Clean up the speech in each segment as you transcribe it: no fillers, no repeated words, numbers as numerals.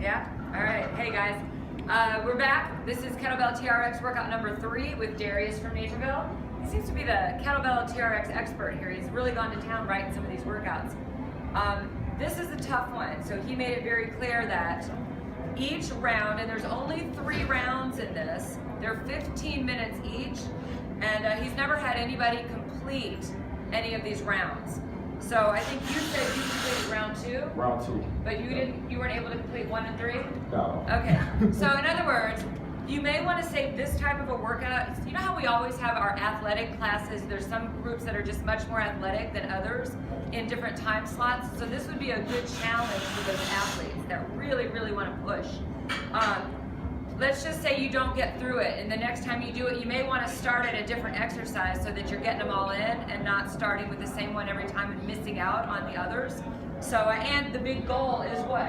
Yeah? All right. Hey, guys. We're back. This is Kettlebell TRX workout number 3 with Darius from Naperville. He seems to be the Kettlebell TRX expert here. He's really gone to town writing some of these workouts. This is a tough one. So he made it very clear that each round, and there's only 3 rounds in this, they're 15 minutes each, and he's never had anybody complete any of these rounds. So I think you said you completed round 2. Round 2. But you weren't able to complete 1 and 3? No. Okay. So in other words, you may want to save this type of a workout. You know how we always have our athletic classes? There's some groups that are just much more athletic than others in different time slots. So this would be a good challenge for those athletes that really, really want to push. Let's just say you don't get through it, and the next time you do it, you may want to start at a different exercise so that you're getting them all in and not starting with the same one every time and missing out on the others. So, and the big goal is what?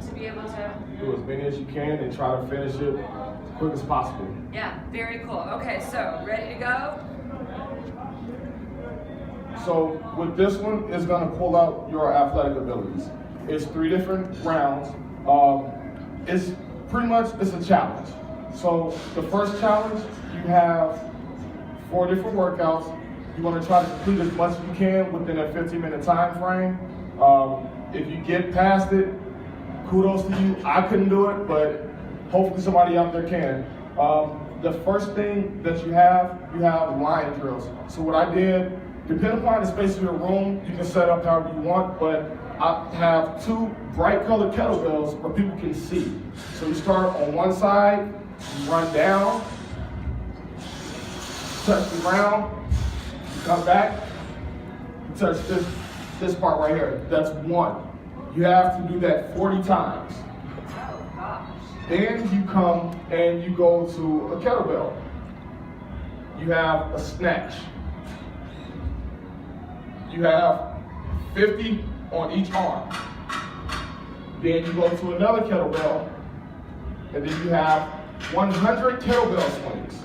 To be able to do as many as you can and try to finish it as quick as possible. Yeah, very cool. Okay, so ready to go? So with this one, it's going to pull out your athletic abilities. It's 3 different rounds. It's pretty much, it's a challenge. So the first challenge, you have 4 different workouts. You want to try to complete as much as you can within a 15-minute time frame. If you get past it, kudos to you. I couldn't do it, but hopefully somebody out there can. The first thing that you have line drills. So what I did, depending upon the space of your room, you can set up however you want, but I have 2 bright colored kettlebells where people can see. So you start on one side, you run down, touch the ground, you come back, you touch this part right here. That's 1. You have to do that 40 times. Oh gosh. Then you come and you go to a kettlebell. You have a snatch. You have 50 on each arm. Then you go to another kettlebell, and then you have 100 kettlebell swings.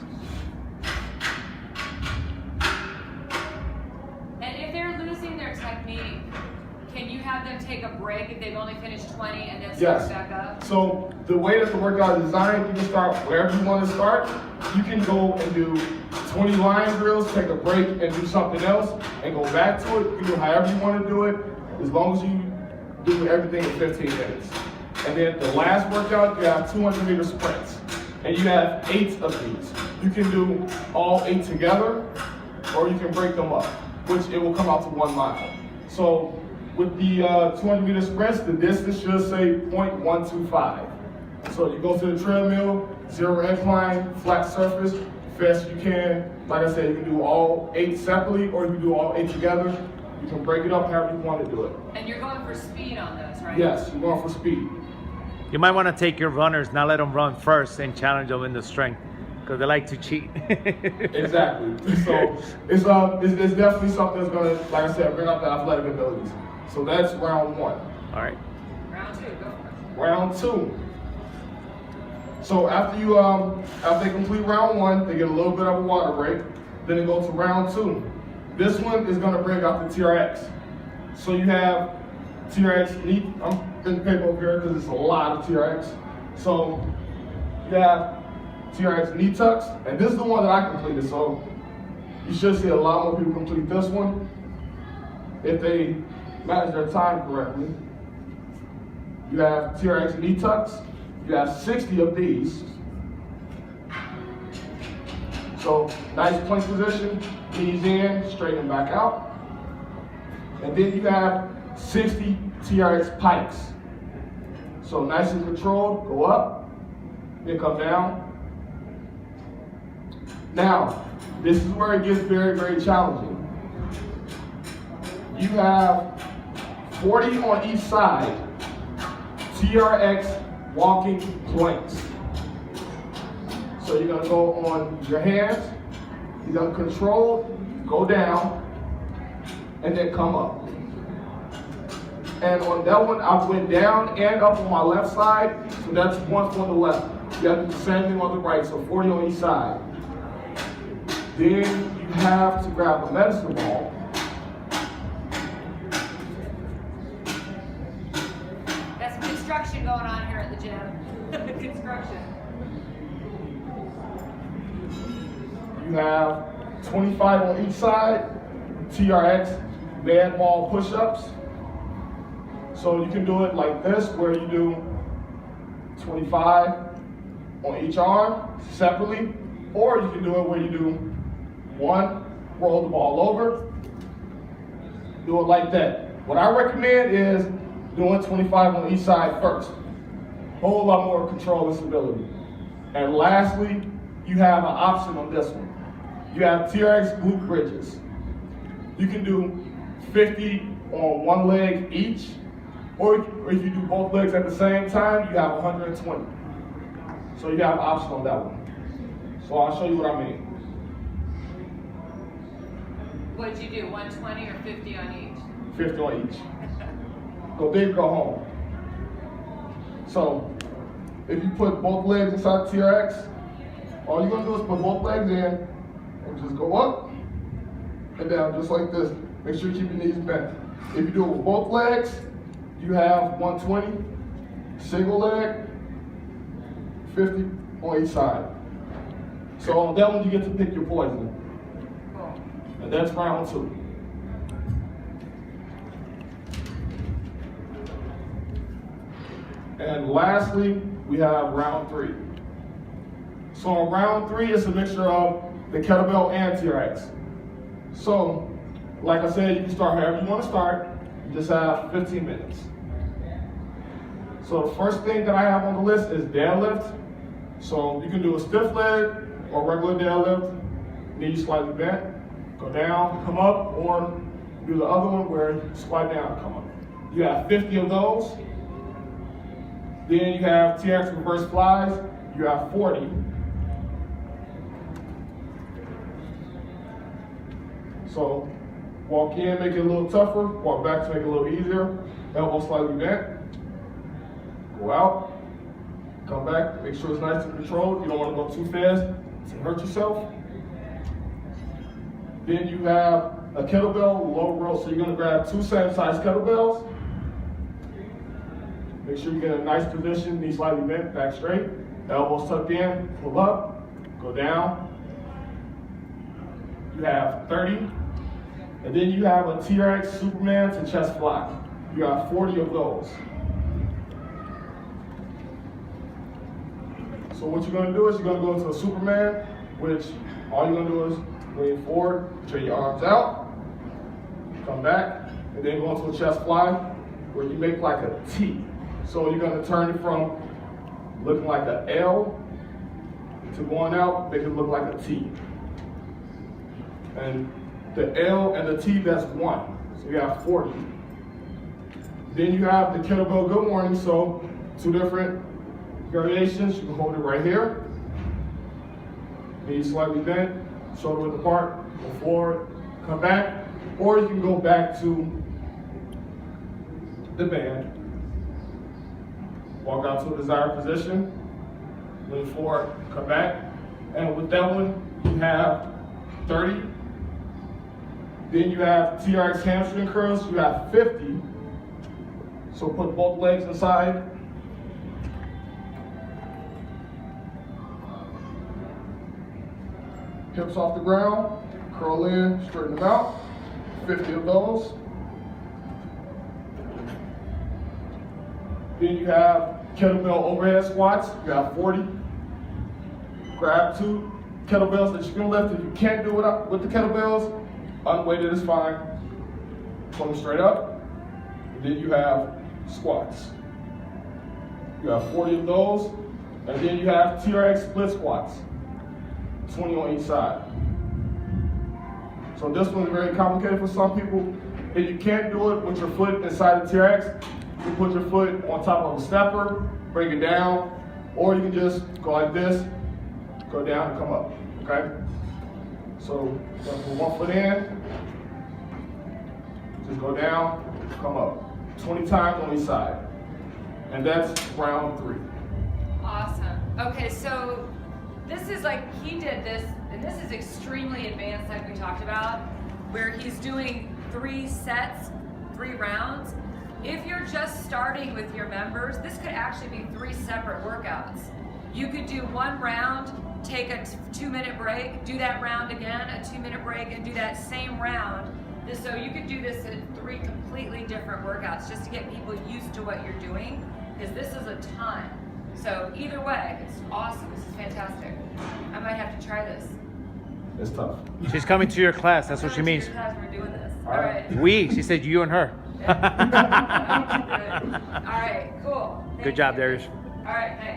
And if they're losing their technique, can you have them take a break if they've only finished 20 and then start back up? So the way that the workout is designed, you can start wherever you want to start. You can go and do 20 line drills, take a break and do something else, and go back to it. You do however you want to do it, as long as you do everything in 15 minutes. And then the last workout, you have 200-meter sprints. And you have 8 of these. You can do all 8 together, or you can break them up, which it will come out to 1 mile. So with the 200-meter sprints, the distance should say 0.125. So you go to the treadmill, 0 incline, flat surface, fast you can. Like I said, you can do all 8 separately, or you can do all 8 together. You can break it up however you want to do it. And you're going for speed on those, right? Yes, you're going for speed. You might want to take your runners, not let them run first and challenge them in the strength, because they like to cheat. Exactly. So it's definitely something that's going to, like I said, bring out the athletic abilities. So that's round 1. All right. Round 2, go for it. Round 2. So after they complete round 1, they get a little bit of a water break. Then they go to round 2. This one is going to bring out the TRX. So you have TRX knee. I'm in the paper over here because it's a lot of TRX. So you have TRX knee tucks, and this is the one that I completed. So you should see a lot more people complete this one if they manage their time correctly. You have TRX knee tucks. You have 60 of these. So nice plank position, knees in, straighten back out. And then you have 60 TRX pikes. So nice and controlled, go up, then come down. Now, this is where it gets very, very challenging. You have 40 on each side, TRX walking planks. So you're gonna go on your hands, you're gonna control, go down, and then come up. And on that one, I went down and up on my left side, so that's 1 for the left. You have to do the same thing on the right, so 40 on each side. Then you have to grab a medicine ball. That's some construction going on down here at the gym. Construction. You have 25 on each side, TRX mad ball push-ups. So you can do it like this, where you do 25 on each arm separately, or you can do it where you do one, roll the ball over, do it like that. What I recommend is doing 25 on each side first. Whole lot more control and stability. And lastly, you have an option on this one. You have TRX glute bridges. You can do 50 on one leg each, or if you do both legs at the same time, you have 120. So you have an option on that one. So I'll show you what I mean. What'd you do, 120 or 50 on each? 50 on each. Go big, go home. So if you put both legs inside TRX, all you're gonna do is put both legs in and just go up and down just like this. Make sure you keep your knees bent. If you do it with both legs, you have 120, single leg, 50 on each side. So on that one, you get to pick your poison. Cool. And that's round 2. And lastly, we have round 3. So on round 3, it's a mixture of the kettlebell and TRX. So, like I said, you can start however you want to start. You just have 15 minutes. So the first thing that I have on the list is deadlift. So you can do a stiff leg or regular deadlift, knees slightly bent, go down, come up, or do the other one where you squat down, come up. You have 50 of those. Then you have TRX reverse flies, you have 40. So walk in, make it a little tougher, walk back to make it a little easier, elbow slightly bent. Go out, come back, make sure it's nice and controlled. You don't want to go too fast to hurt yourself. Then you have a kettlebell low row, so you're going to grab 2 same size kettlebells. Make sure you get a nice position, knees slightly bent, back straight, elbows tucked in, pull up, go down. You have 30. And then you have a TRX Superman to chest fly. You have 40 of those. So what you're gonna do is you're gonna go into a Superman, which all you're gonna do is lean forward, straighten your arms out, come back, and then go into a chest fly where you make like a T. So you're gonna turn it from looking like an L to going out, make it look like a T. And the L and the T, that's 1. So you have 40. Then you have the kettlebell good morning, so 2 different variations. You can hold it right here. Knees slightly bent, shoulder width apart, go forward, come back, or you can go back to the band. Walk out to a desired position, lean forward, come back. And with that one, you have 30. Then you have TRX hamstring curls, you have 50. So put both legs inside. Hips off the ground, curl in, straighten them out. 50 of those. Then you have kettlebell overhead squats, you have 40. Grab 2 kettlebells that you can lift. If you can't do it with the kettlebells, unweighted is fine. Pull them straight up. And then you have squats. You have 40 of those. And then you have TRX split squats. 20 on each side. So this one's very complicated for some people. If you can't do it with your foot inside the TRX, you can put your foot on top of a stepper, bring it down, or you can just go like this, go down and come up, okay? So put 1 foot in, just go down, come up. 20 times on each side. And that's round 3. Awesome. Okay, so this is like, he did this, and this is extremely advanced like we talked about, where he's doing 3 sets, 3 rounds. If you're just starting with your members, this could actually be 3 separate workouts. You could do 1 round, take a 2-minute break, do that round again, a 2-minute break, and do that same round. So you could do this in 3 completely different workouts just to get people used to what you're doing, because this is a ton. So either way, it's awesome. This is fantastic. I might have to try this. It's tough. She's coming to your class. That's what she means. We're doing this. All All right. right. We. She said you and her. All right, cool. Good Thank job, you. Darius. All right, thanks.